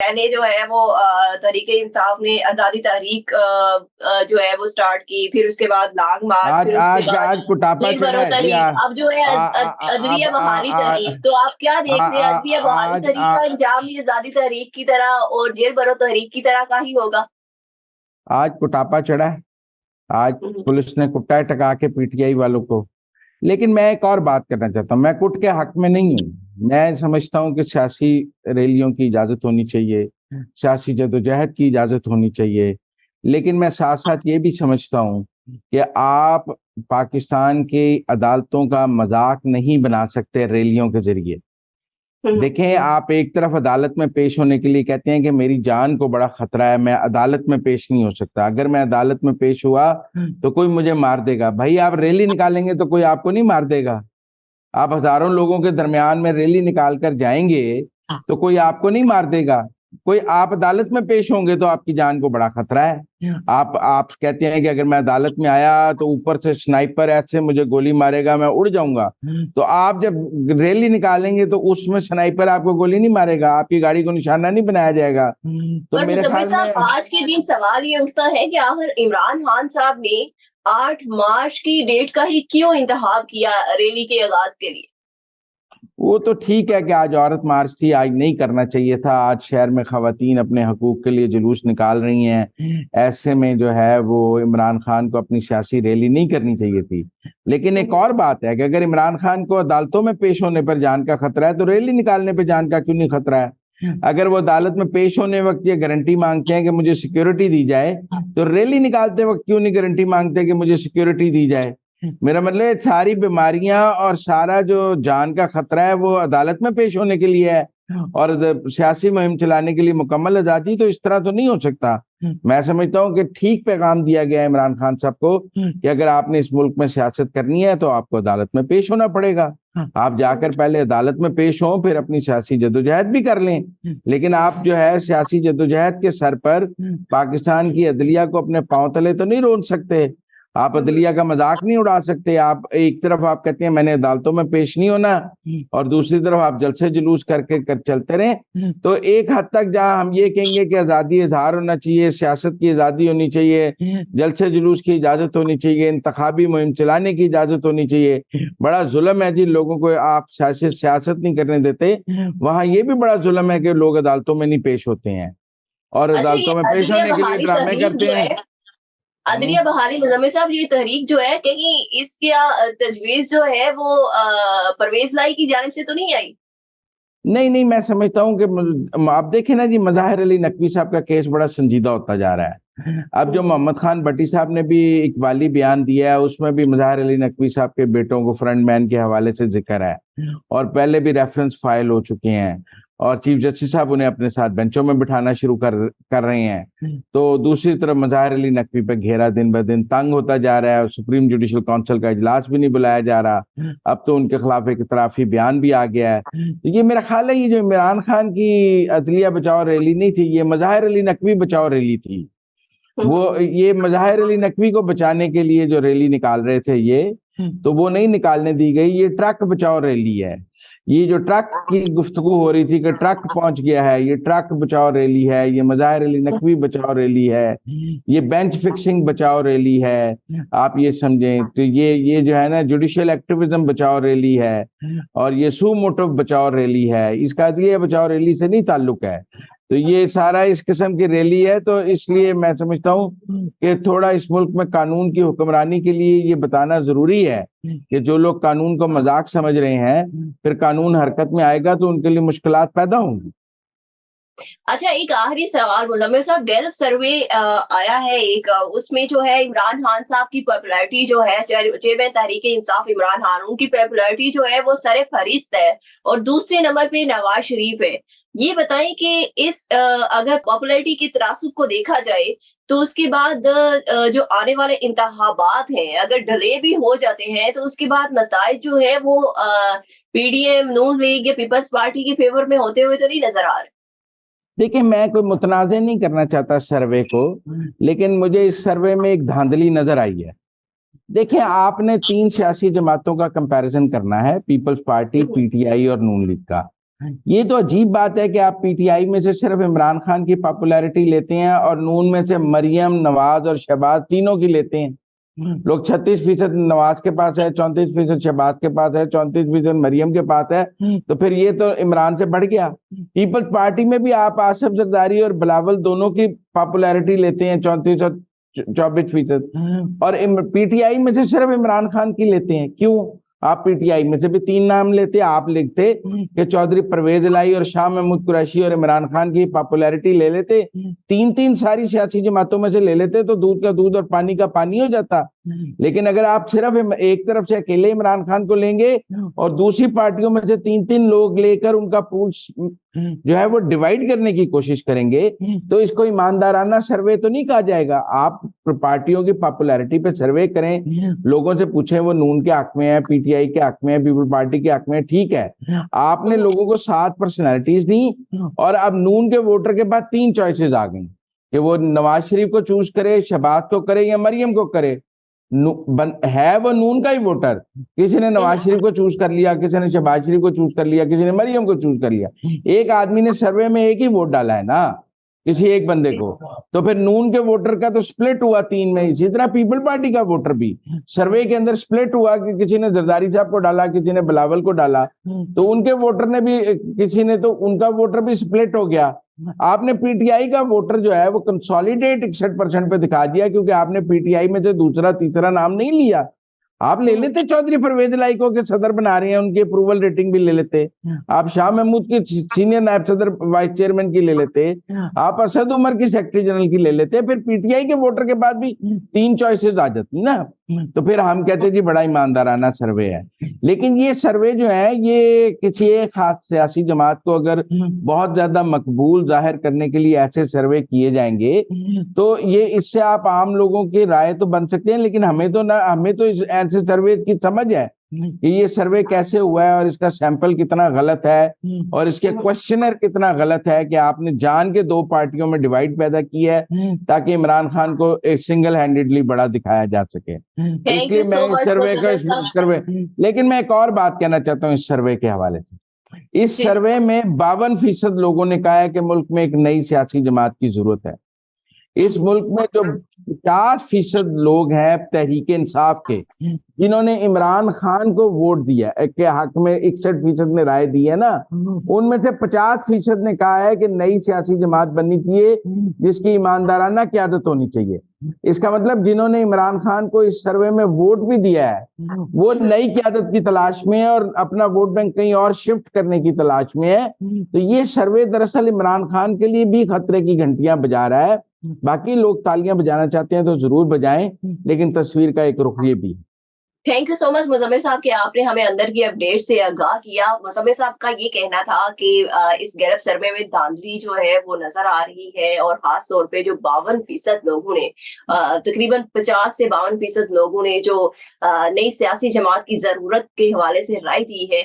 पहले जो है वो तहरीक-ए-इंसाफ ने आज़ादी तहरीक जो है वो स्टार्ट की, फिर उसके बाद लॉन्ग मार्च, आज फिर उसके आज बाद आज कुटापा जेल चढ़ा भरो है जी। तहरीक, अब जो है अदलिया बहाली तहरीक। तो आप क्या देख रहे हैं, अदलिया बहाली आज तहरीक का अंजाम भी आज़ादी तहरीक की तरह और जेल भरो तहरीक की तरह का ही होगा? आज कुटापा चढ़ा है। आज हुँ, पुलिस ने कुट्टा टका के पीटीआई वालों को। लेकिन मैं एक और बात करना चाहता हूँ, मैं कुट के हक में नहीं हूँ। मैं समझता हूँ कि सियासी रैलियों की इजाजत होनी चाहिए, सियासी जदोजहद की इजाजत होनी चाहिए, लेकिन मैं साथ साथ ये भी समझता हूँ कि आप पाकिस्तान की अदालतों का मजाक नहीं बना सकते रैलियों के जरिए। हुँ, देखें, आप एक तरफ अदालत में पेश होने के लिए कहते हैं कि मेरी जान को बड़ा खतरा है, मैं अदालत में पेश नहीं हो सकता। अगर मैं अदालत में पेश हुआ तो कोई मुझे मार देगा। भाई, आप रैली निकालेंगे तो कोई आपको नहीं मार देगा। आप हजारों लोगों के दरमियान में रैली निकाल कर जाएंगे तो कोई आपको नहीं मार देगा। कोई आप अदालत में पेश होंगे तो आपकी जान को बड़ा खतरा है। आप कहते हैं कि अगर मैं अदालत में आया तो ऊपर से स्नाइपर ऐसे मुझे गोली मारेगा, मैं उड़ जाऊंगा। तो आप जब रैली निकालेंगे तो उसमें स्नाइपर आपको गोली नहीं मारेगा, आपकी गाड़ी को निशाना नहीं बनाया जाएगा। तो पर मेरे मुज़म्मिल ख्याल साहब, में आज के दिन सवाल ये उठता है कि आखिर इमरान खान साहब ने 8 मार्च की डेट का ही क्यों इंतखाब किया रैली के आगाज़ के लिए? वो तो ठीक है कि आज औरत मार्च थी, आज नहीं करना चाहिए था। आज शहर में खवातीन अपने हकूक के लिए जुलूस निकाल रही हैं, ऐसे में जो है वो इमरान खान को अपनी सियासी रैली नहीं करनी चाहिए थी। लेकिन एक और बात है कि अगर इमरान खान को अदालतों में पेश होने पर जान का खतरा है तो रैली निकालने पर जान का क्यों नहीं खतरा है? अगर वो अदालत में पेश होने वक्त ये गारंटी मांगते हैं कि मुझे सिक्योरिटी दी जाए, तो रैली निकालते वक्त क्यों नहीं गारंटी मांगते कि मुझे सिक्योरिटी दी जाए? मेरा मतलब है, सारी बीमारियां और सारा जो जान का खतरा है वो अदालत में पेश होने के लिए है, और सियासी मुहिम चलाने के लिए मुकम्मल आजादी। तो इस तरह तो नहीं हो सकता। मैं समझता हूँ कि ठीक पैगाम दिया गया है इमरान खान साहब को कि अगर आपने इस मुल्क में सियासत करनी है तो आपको अदालत में पेश होना पड़ेगा। आप जाकर पहले अदालत में पेश हों, फिर अपनी सियासी जदोजहद भी कर लें। लेकिन आप जो है सियासी जदोजहद के सर पर पाकिस्तान की अदलिया को अपने पांव तले तो नहीं रोन सकते। आप अदलिया का मजाक नहीं उड़ा सकते। आप एक तरफ आप कहते हैं मैंने अदालतों में पेश नहीं होना, और दूसरी तरफ आप जलसे जुलूस करके चलते रहें। तो एक हद तक जहां हम ये कहेंगे कि आजादी इजहार होना चाहिए, सियासत की आजादी होनी चाहिए, जलसे जुलूस की इजाजत होनी चाहिए, इंतखाबी मुहिम चलाने की इजाजत होनी चाहिए, बड़ा जुल्म है जिन लोगों को आप सियासत नहीं करने देते, वहां ये भी बड़ा जुल्म है कि लोग अदालतों में नहीं पेश होते हैं और अच्छा, ये अदालतों में पेश अदलिया होने के लिए बहाली ड्रामे तहरीक करते जो हैं। है, हम्म। अदलिया बहाली मुज़म्मिल साहब, ये तहरीक जो है कहीं इसका तजवीज़ जो है वो परवेज़ लाई की जानिब से तो नहीं आई? नहीं नहीं, मैं समझता हूँ कि आप देखें ना जी, मज़ाहिर अली नकवी साहब का केस बड़ा संजीदा होता जा रहा है। अब जो मोहम्मद खान भट्टी साहब ने भी इकबाली बयान दिया है उसमें भी मज़ाहिर अली नकवी साहब के बेटों को फ्रंट मैन के हवाले से जिक्र है, और पहले भी रेफरेंस फाइल हो चुके हैं, और चीफ जस्टिस साहब उन्हें अपने साथ बेंचों में बिठाना शुरू कर रहे हैं। तो दूसरी तरफ मज़ाहिर अली नकवी पे घेरा दिन ब दिन तंग होता जा रहा है, और सुप्रीम जुडिशल काउंसिल का इजलास भी नहीं बुलाया जा रहा। अब तो उनके खिलाफ एक इतराफी बयान भी आ गया है। तो ये मेरा ख्याल है ये जो इमरान खान की अदलिया बचाओ रैली नहीं थी, ये मज़ाहिर अली नकवी बचाओ रैली थी। वो ये मज़ाहिर अली नकवी को बचाने के लिए जो रैली निकाल रहे थे ये, तो वो नहीं निकालने दी गई। ये ट्रक बचाओ रैली है। ये जो ट्रक की गुफ्तगू हो रही थी कि ट्रक पहुंच गया है, ये ट्रक बचाओ रैली है, ये मज़ाहिर अली नकवी बचाओ रैली है, ये बेंच फिक्सिंग बचाओ रैली है। आप ये समझें तो ये जो है ना जुडिशियल एक्टिविज्म बचाओ रैली है, और ये सू मोटिव बचाओ रैली है। इसका अदलिया बचाओ रैली से नहीं ताल्लुक है। तो ये सारा इस किस्म की रैली है। तो इसलिए मैं समझता हूँ कि थोड़ा इस मुल्क में कानून की हुक्मरानी के लिए ये बताना जरूरी है कि जो लोग कानून को मजाक समझ रहे हैं, फिर कानून हरकत में आएगा तो उनके लिए मुश्किलात पैदा होंगी। अच्छा, एक आखिरी सवाल मुज़म्मिल साहब, गैलप सर्वे आया है एक, उसमें जो है इमरान खान साहब की पॉपुलैरिटी जो है, चेयरमैन तहरीक-ए-इंसाफ इमरान खान, उनकी पॉपुलैरिटी जो है वो सरे-फहरिस्त है और दूसरे नंबर पे नवाज शरीफ है। ये बताएं कि इस अगर पॉपुलैरिटी की तनासुब को देखा जाए तो उसके बाद जो आने वाले इंतखाबात हैं, अगर डिले भी हो जाते हैं तो उसके बाद नताइज जो है वो पीडीएम, नून लीग या पीपल्स पार्टी के फेवर में होते हुए तो नहीं नजर आ रहे? देखिए, मैं कोई मुतनाज़े नहीं करना चाहता सर्वे को, लेकिन मुझे इस सर्वे में एक धांधली नजर आई है। देखिए, आपने तीन सियासी जमातों का कंपैरिजन करना है, पीपल्स पार्टी, पीटीआई और नून लीग का। ये तो अजीब बात है कि आप पीटीआई में से सिर्फ इमरान खान की पॉपुलैरिटी लेते हैं और नून में से मरियम, नवाज और शहबाज तीनों की लेते हैं। लोग 36% नवाज के पास है, 34% शहबाज के पास है, 34% मरियम के पास है, तो फिर ये तो इमरान से बढ़ गया। पीपल्स पार्टी में भी आप आसिफ जरदारी और बिलावल दोनों की पॉपुलैरिटी लेते हैं, 34 और 24%, और पीटीआई में से सिर्फ इमरान खान की लेते हैं। क्यों? आप पीटीआई में से भी 3 नाम लेते, आप लिखते कि चौधरी परवेज इलाही और शाह महमूद कुरैशी और इमरान खान की पॉपुलैरिटी ले लेते, 3-3 सारी सियासी जमातों में से ले लेते, तो दूध का दूध और पानी का पानी हो जाता। लेकिन अगर आप सिर्फ एक तरफ से अकेले इमरान खान को लेंगे और दूसरी पार्टियों में से 3-3 लोग लेकर उनका पूल जो है वो डिवाइड करने की कोशिश करेंगे, तो इसको ईमानदाराना सर्वे तो नहीं कहा जाएगा। आप पार्टियों की पॉपुलैरिटी पे सर्वे करें, लोगों से पूछें वो नून के हक में है, पीटीआई के हक में है, पीपल पार्टी के हक में है, ठीक है। आपने लोगों को 7 पर्सनैलिटीज दी और अब नून के वोटर के पास 3 चॉइसेस आ गई कि वो नवाज शरीफ को चूज करे, शहबाज को करे या मरियम को करे। है वो नून का ही वोटर, किसी ने नवाज शरीफ को चूज कर लिया, किसी ने शहबाज शरीफ को चूज कर लिया, किसी ने मरियम को चूज कर लिया। एक आदमी ने सर्वे में एक ही वोट डाला है ना, किसी एक बंदे को, तो फिर नून के वोटर का तो स्प्लिट हुआ 3 में। इसी तरह पीपल पार्टी का वोटर भी सर्वे के अंदर स्प्लिट हुआ कि किसी ने जरदारी साहब को डाला, किसी ने बिलावल को डाला, तो उनके वोटर ने भी, किसी ने, तो उनका वोटर भी स्प्लिट हो गया। आपने पीटीआई का वोटर जो है वो कंसोलिडेट 61% पे दिखा दिया, क्योंकि आपने पीटीआई में से दूसरा तीसरा नाम नहीं लिया। आप ले लेते चौधरी परवेज इलाही को के सदर बना रहे हैं, उनकी अप्रूवल रेटिंग भी ले लेते। आप शाह महमूद की सीनियर नायब सदर वाइस चेयरमैन की ले लेते, आप असद उमर की सेक्रेटरी जनरल की ले लेते, फिर पीटीआई के वोटर के बाद भी 3 चॉइसेस आ जाती ना। तो फिर हम कहते जी बड़ा ईमानदाराना सर्वे है। लेकिन ये सर्वे जो है ये किसी एक खास सियासी जमात को अगर बहुत ज्यादा मकबूल जाहिर करने के लिए ऐसे सर्वे किए जाएंगे, तो ये इससे आप आम लोगों की राय तो बन सकते हैं, लेकिन हमें तो इस ऐसे सर्वे की समझ है कि ये सर्वे कैसे हुआ है और इसका सैंपल कितना गलत है और इसके क्वेश्चनर कितना गलत है, कि आपने जान के 2 पार्टियों में डिवाइड पैदा की है ताकि इमरान खान को एक सिंगल हैंडेडली बड़ा दिखाया जा सके। इसलिए मैं इस सर्वे लेकिन मैं एक और बात कहना चाहता हूँ इस सर्वे के हवाले से। इस सर्वे में 52% लोगों ने कहा है कि मुल्क में एक नई सियासी जमात की जरूरत है। इस मुल्क में जो 50% लोग हैं तहरीक इंसाफ के, जिन्होंने इमरान खान को वोट दिया के हक में 61% ने राय दी है ना, उनमें से 50% ने कहा है कि नई सियासी जमात बननी चाहिए जिसकी ईमानदाराना क़यादत होनी चाहिए। इसका मतलब जिन्होंने इमरान खान को इस सर्वे में वोट भी दिया है वो नई क़यादत की तलाश में है और अपना वोट बैंक कहीं और शिफ्ट करने की तलाश में है। तो ये सर्वे दरअसल इमरान खान के लिए भी खतरे की घंटियां बजा रहा है। बाकी लोग तालियां बजाना चाहते हैं तो जरूर बजाएं, लेकिन तस्वीर का एक रुख ये भी। Thank you so much Muzammil साहब कि आपने हमें अंदर की अपडेट से आगाह किया। मुजम्मिल साहब का ये कहना था कि इस गैलप सर्वे में धांधली जो है वो नजर आ रही है और खास तौर पे जो 52% लोगों ने तकरीबन 50 से 52% लोगों ने जो नई सियासी जमात की जरूरत के हवाले से राय दी है,